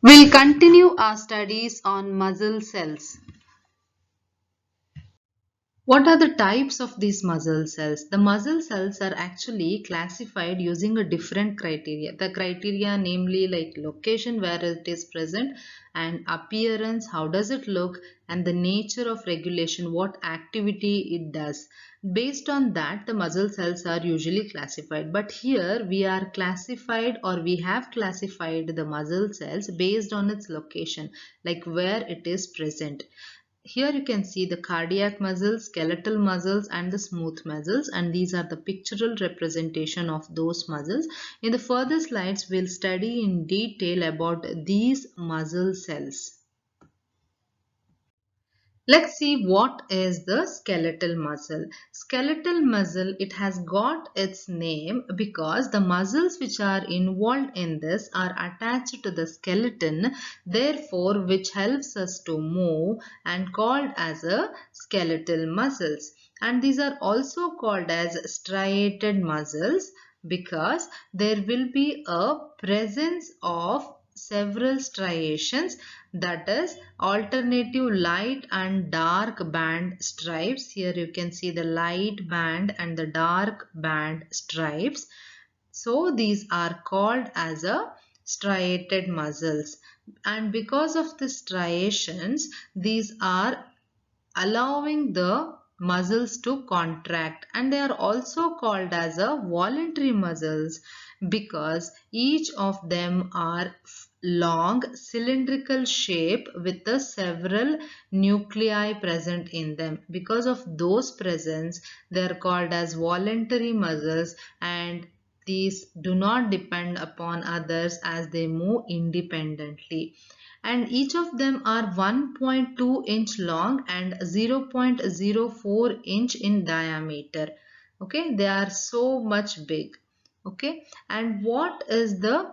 We'll continue our studies on muscle cells. What are the types of these muscle cells? The muscle cells are actually classified using a different criteria. The criteria namely like location where it is present and appearance, how does it look, and the nature of regulation, what activity it does. Based on that, the muscle cells are usually classified. But here we are classified or we have classified the muscle cells based on its location, like where it is present. Here you can see the cardiac muscles, skeletal muscles and the smooth muscles, and these are the pictorial representation of those muscles. In the further slides, we'll study in detail about these muscle cells. Let's see what is the skeletal muscle. Skeletal muscle, it has got its name because the muscles which are involved in this are attached to the skeleton, therefore which helps us to move and called as a skeletal muscles. And these are also called as striated muscles because there will be a presence of several striations, that is alternative light and dark band stripes. Here you can see the light band and the dark band stripes. So these are called as a striated muscles, and because of the striations these are allowing the muscles to contract, and they are also called as a voluntary muscles because each of them are long cylindrical shape with the several nuclei present in them. Because of those presence they are called as voluntary muscles, and these do not depend upon others as they move independently, and each of them are 1.2 inch long and 0.04 inch in diameter. Okay, they are so much big. Okay, and what is the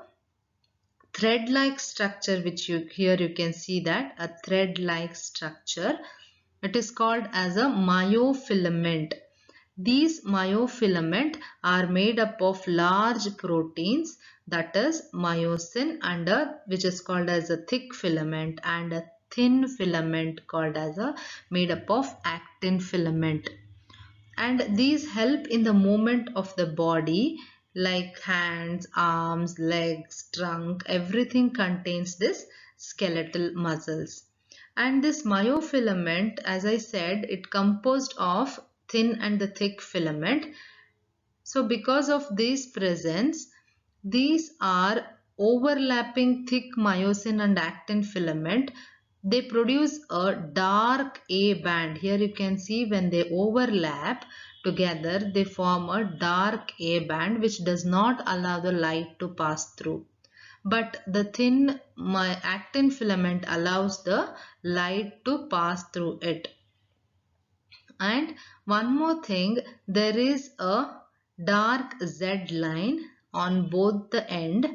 thread like structure, which you here you can see that a thread like structure, it is called as a myofilament. These myofilament are made up of large proteins, that is myosin, and which is called as a thick filament, and a thin filament called as a made up of actin filament. And these help in the movement of the body like hands, arms, legs, trunk, everything contains this skeletal muscles. And this myofilament, as I said, it composed of thin and the thick filament. So because of this presence, these are overlapping thick myosin and actin filament. They produce a dark A band. Here you can see when they overlap together, they form a dark A band which does not allow the light to pass through. But the thin actin filament allows the light to pass through it. And one more thing, there is a dark Z line on both the end.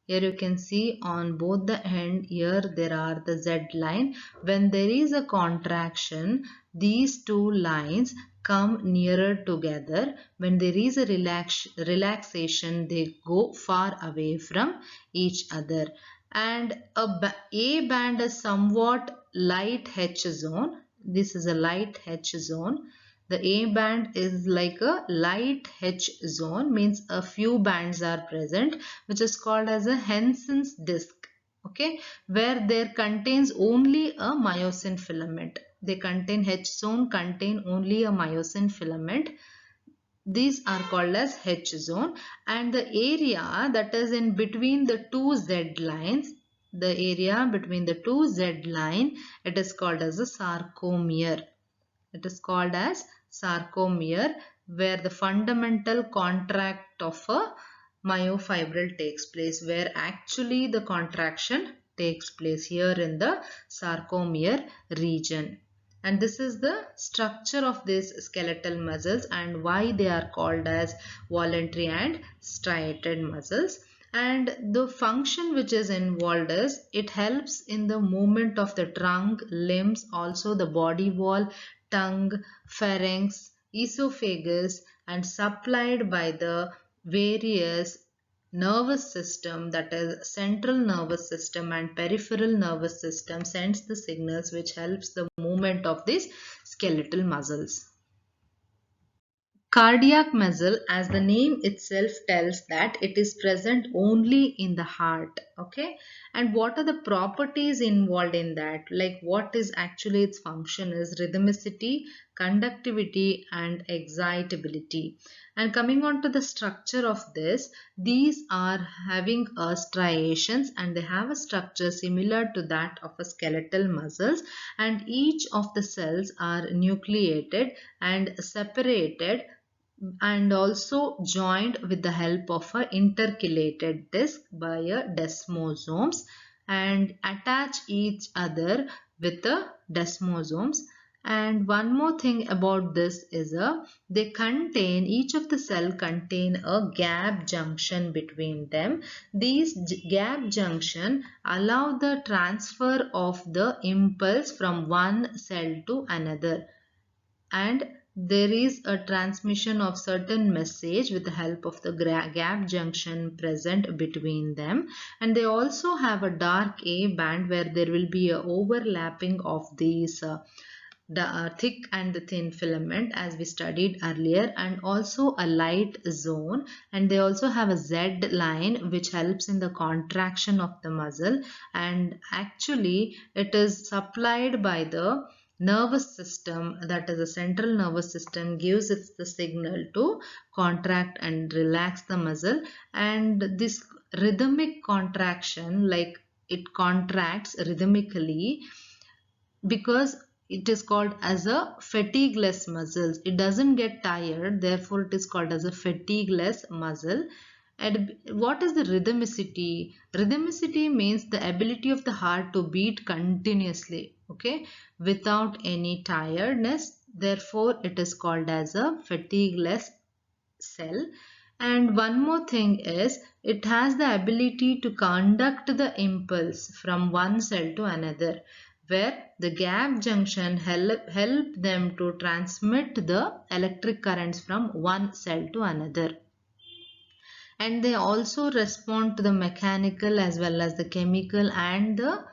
Here you can see on both the end, here there are the Z line. When there is a contraction, these two lines come nearer together. When there is a relaxation, they go far away from each other. And A band is somewhat light H zone. This is a light H zone. The A band is like a light H zone, means a few bands are present, which is called as a Henson's disk. Okay, where there contains only a myosin filament. They contain H zone, contain only a myosin filament. These are called as H zone, and the area that is in between the two Z lines, the area between the two Z line, it is called as a sarcomere. It is called as sarcomere, where the fundamental contract of a myofibril takes place, where actually the contraction takes place here in the sarcomere region. And this is the structure of these skeletal muscles and why they are called as voluntary and striated muscles. And the function which is involved is it helps in the movement of the trunk, limbs, also the body wall, tongue, pharynx, esophagus, and supplied by the various nervous system, that is central nervous system and peripheral nervous system, sends the signals which helps the movement of these skeletal muscles. Cardiac muscle, as the name itself tells, that it is present only in the heart. Okay, and what are the properties involved in that? Like, what is actually its function is rhythmicity, conductivity and excitability. And coming on to the structure of this, these are having striations and they have a structure similar to that of a skeletal muscles, and each of the cells are nucleated and separated and also joined with the help of a intercalated disc by a desmosomes and attach each other with the desmosomes. And one more thing about this is they contain, each of the cell contain a gap junction between them. These gap junction allow the transfer of the impulse from one cell to another, and there is a transmission of certain message with the help of the gap junction present between them. And they also have a dark A band where there will be a overlapping of these the thick and the thin filament as we studied earlier, and also a light zone. And they also have a Z line which helps in the contraction of the muscle, and actually it is supplied by the nervous system, that is the central nervous system gives it the signal to contract and relax the muscle. And this rhythmic contraction, like it contracts rhythmically because it is called as a fatigueless muscles. It doesn't get tired, therefore it is called as a fatigueless muscle. And what is the rhythmicity? Rhythmicity means the ability of the heart to beat continuously, okay, without any tiredness. Therefore, it is called as a fatigueless cell. And one more thing is it has the ability to conduct the impulse from one cell to another, where the gap junction help them to transmit the electric currents from one cell to another. And they also respond to the mechanical as well as the chemical and the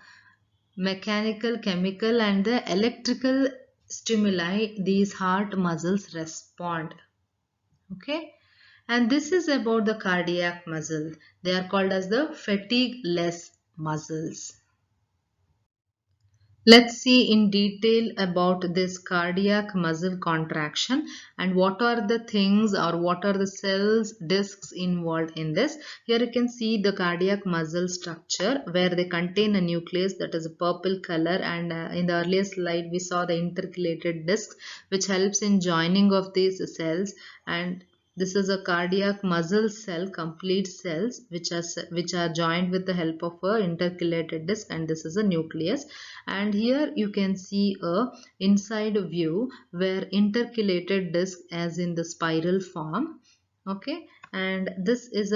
chemical and the electrical stimuli these heart muscles respond. Okay, and this is about the cardiac muscle. They are called as the fatigue-less muscles. Let's see in detail about this cardiac muscle contraction and what are the things or what are the cells, discs involved in this. Here you can see the cardiac muscle structure where they contain a nucleus that is a purple color, and in the earlier slide we saw the intercalated discs which helps in joining of these cells. And this is a cardiac muscle cell, complete cells which are joined with the help of a intercalated disc, and this is a nucleus. And here you can see a inside view where intercalated disc as in the spiral form. Okay, and this is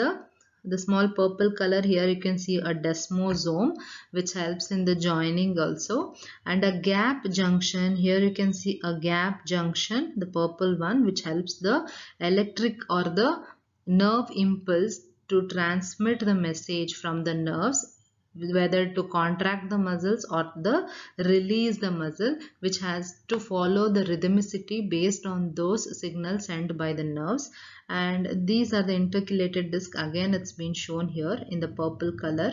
the small purple color. Here you can see a desmosome which helps in the joining also, and a gap junction. Here you can see a gap junction, the purple one, which helps the electric or the nerve impulse to transmit the message from the nerves, whether to contract the muscles or the release the muscle, which has to follow the rhythmicity based on those signals sent by the nerves. And these are the intercalated disc. Again, it's been shown here in the purple color.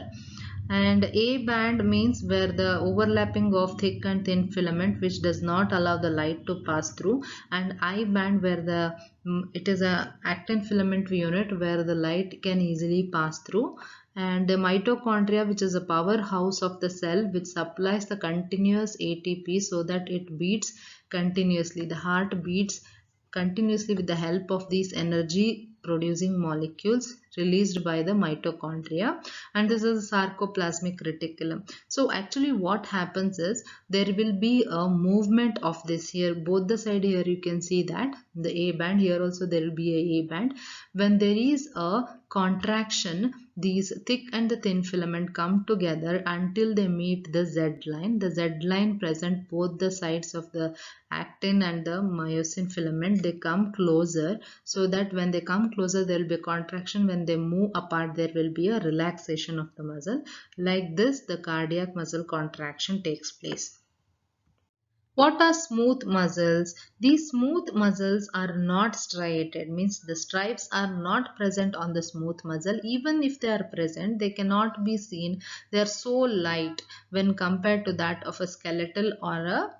And A band means where the overlapping of thick and thin filament which does not allow the light to pass through, and I band where the it is a actin filament unit where the light can easily pass through. And the mitochondria, which is a powerhouse of the cell which supplies the continuous ATP so that it beats continuously. The heart beats continuously with the help of these energy producing molecules released by the mitochondria. And this is a sarcoplasmic reticulum. So actually what happens is there will be a movement of this. Here both the side, here you can see that the A band, here also there will be a band. When there is a contraction, these thick and the thin filament come together until they meet the Z line. The Z line present both the sides of the actin and the myosin filament. They come closer, so that when they come closer there will be a contraction. When when they move apart, there will be a relaxation of the muscle. Like this, the cardiac muscle contraction takes place. What are smooth muscles? These smooth muscles are not striated, means the stripes are not present on the smooth muscle. Even if they are present, they cannot be seen. They are so light when compared to that of a skeletal or a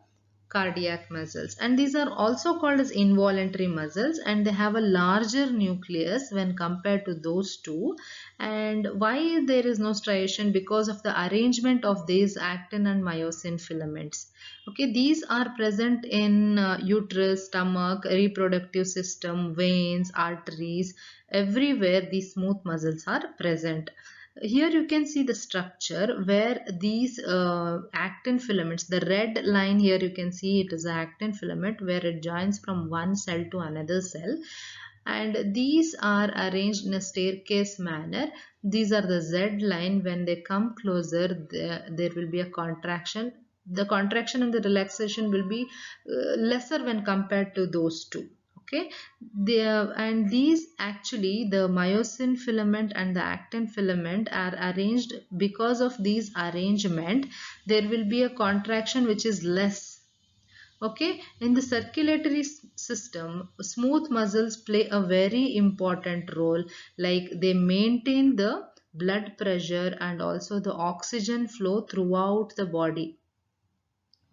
cardiac muscles, and these are also called as involuntary muscles, and they have a larger nucleus when compared to those two. And why there is no striation? Because of the arrangement of these actin and myosin filaments. Okay, these are present in uterus, stomach, reproductive system, veins, arteries, everywhere these smooth muscles are present. Here you can see the structure where these actin filaments, the red line here you can see it is the actin filament where it joins from one cell to another cell, and these are arranged in a staircase manner. These are the Z line. When they come closer, there will be a contraction. The contraction and the relaxation will be lesser when compared to those two. Okay, and these actually, the myosin filament and the actin filament are arranged. Because of these arrangement, there will be a contraction which is less. Okay, in the circulatory system, smooth muscles play a very important role, like they maintain the blood pressure and also the oxygen flow throughout the body.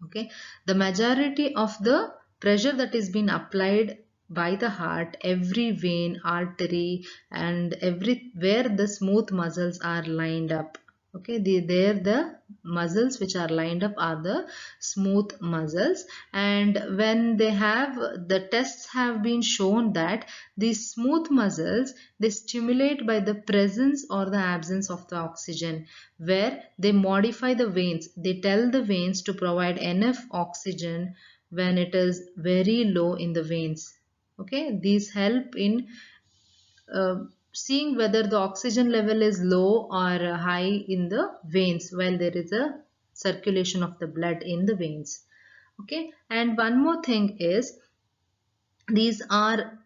Okay, the majority of the pressure that is being applied by the heart, every vein, artery, and everywhere the smooth muscles are lined up. Okay, the muscles which are lined up are the smooth muscles, and when they have, the tests have been shown that these smooth muscles, they stimulate by the presence or the absence of the oxygen, where they modify the veins. They tell the veins to provide enough oxygen when it is very low in the veins. Okay, these help in seeing whether the oxygen level is low or high in the veins while there is a circulation of the blood in the veins. Okay, and one more thing is, these are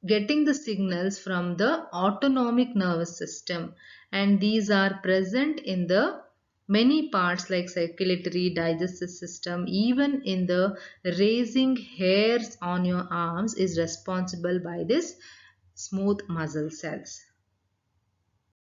getting the signals from the autonomic nervous system, and these are present in the many parts like circulatory, digestive system. Even in the raising hairs on your arms is responsible by this smooth muscle cells.